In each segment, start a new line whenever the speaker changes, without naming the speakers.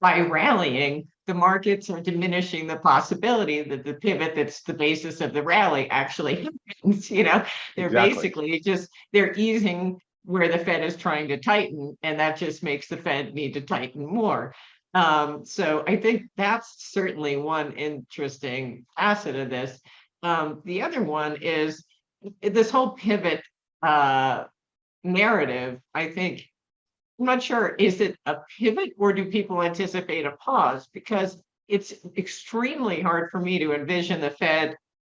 by rallying, the markets are diminishing the possibility that the pivot that's the basis of the rally actually happens. They're
Exactly.
basically they're easing where the Fed is trying to tighten, and that just makes the Fed need to tighten more. So I think that's certainly one interesting facet of this. The other one is this whole pivot narrative. I think I'm not sure, is it a pivot or do people anticipate a pause? Because it's extremely hard for me to envision the Fed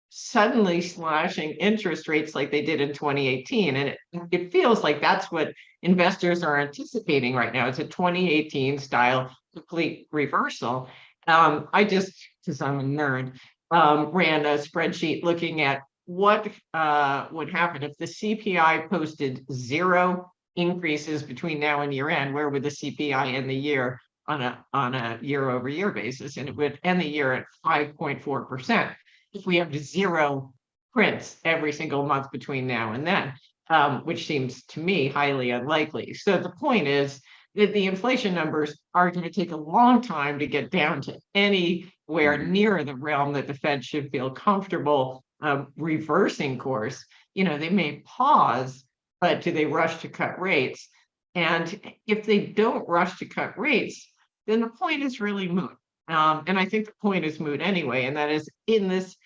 suddenly slashing interest rates like they did in 2018. And it feels like that's what investors are anticipating right now. It's a 2018 style complete reversal. I just, because I'm a nerd, ran a spreadsheet looking at what would happen if the CPI posted zero increases between now and year end. Where would the CPI end the year on a year over year basis? And it would end the year at 5.4% if we have zero prints every single month between now and then, which seems to me highly unlikely. So the point is that the inflation numbers are going to take a long time to get down to anywhere near the realm that the Fed should feel comfortable reversing course. They may pause, but do they rush to cut rates? And if they don't rush to cut rates, then the point is really moot. And I think the point is moot anyway, and that is in this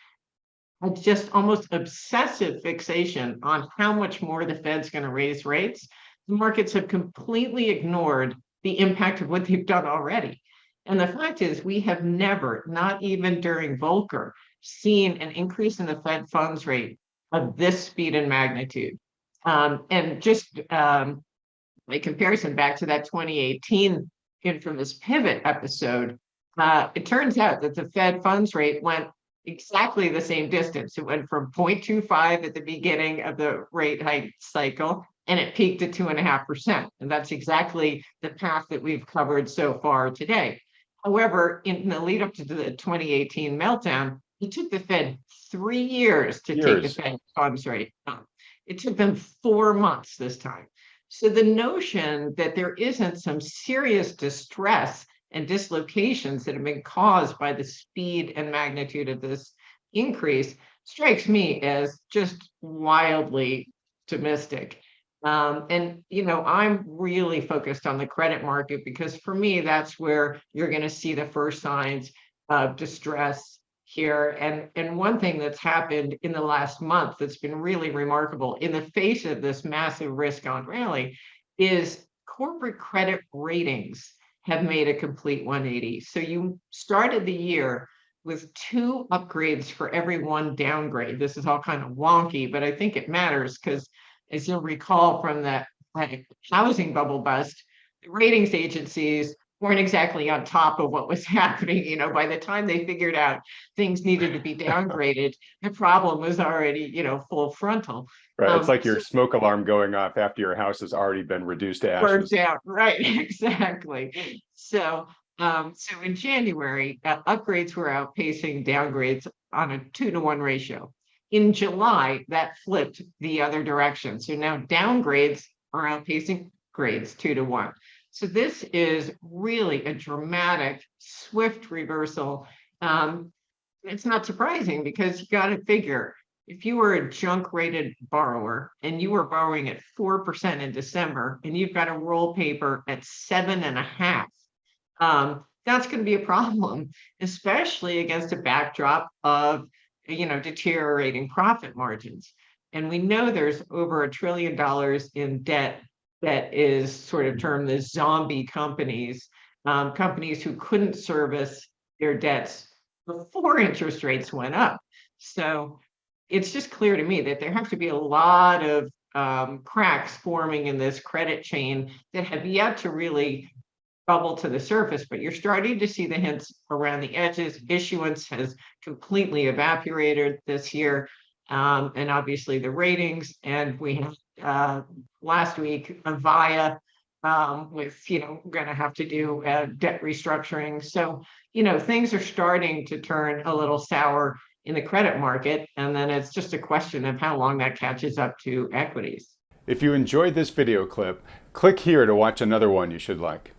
just almost obsessive fixation on how much more the Fed's going to raise rates, the markets have completely ignored the impact of what they've done already. And the fact is, we have never, not even during Volcker, seen an increase in the Fed funds rate of this speed and magnitude. And just by comparison back to that 2018 infamous pivot episode, it turns out that the Fed funds rate went exactly the same distance. It went from 0.25 at the beginning of the rate hike cycle, and it peaked at 2.5%. And that's exactly the path that we've covered so far today. However, in the lead up to the 2018 meltdown, it took the Fed 3 years to take the Fed funds rate up. It took them 4 months this time. So the notion that there isn't some serious distress and dislocations that have been caused by the speed and magnitude of this increase strikes me as just wildly optimistic. And I'm really focused on the credit market because for me, that's where you're going to see the first signs of distress here. And one thing that's happened in the last month that's been really remarkable in the face of this massive risk on rally is corporate credit ratings have made a complete 180. So you started the year with 2 upgrades for every 1 downgrade. This is all kind of wonky, but I think it matters because as you'll recall from that housing bubble bust, the ratings agencies weren't exactly on top of what was happening. By the time they figured out things needed to be downgraded, the problem was already, full frontal.
Right. It's like your smoke alarm going off after your house has already been reduced to ashes.
Burnt out. Right. Exactly. So in January, upgrades were outpacing downgrades on a 2-to-1 ratio. In July, that flipped the other direction. So now downgrades are outpacing grades 2-to-1. So this is really a dramatic, swift reversal. It's not surprising because you got to figure if you were a junk rated borrower and you were borrowing at 4% in December and you've got a roll paper at 7.5%, that's going to be a problem, especially against a backdrop of deteriorating profit margins. And we know there's over $1 trillion in debt that is sort of termed as zombie companies, companies who couldn't service their debts before interest rates went up. So it's just clear to me that there have to be a lot of cracks forming in this credit chain that have yet to really bubble to the surface, but you're starting to see the hints around the edges. Issuance has completely evaporated this year, and obviously the ratings. And we have last week Avaya with going to have to do debt restructuring. So things are starting to turn a little sour in the credit market, and then it's just a question of how long that catches up to equities.
If you enjoyed this video clip, click here to watch another one you should like.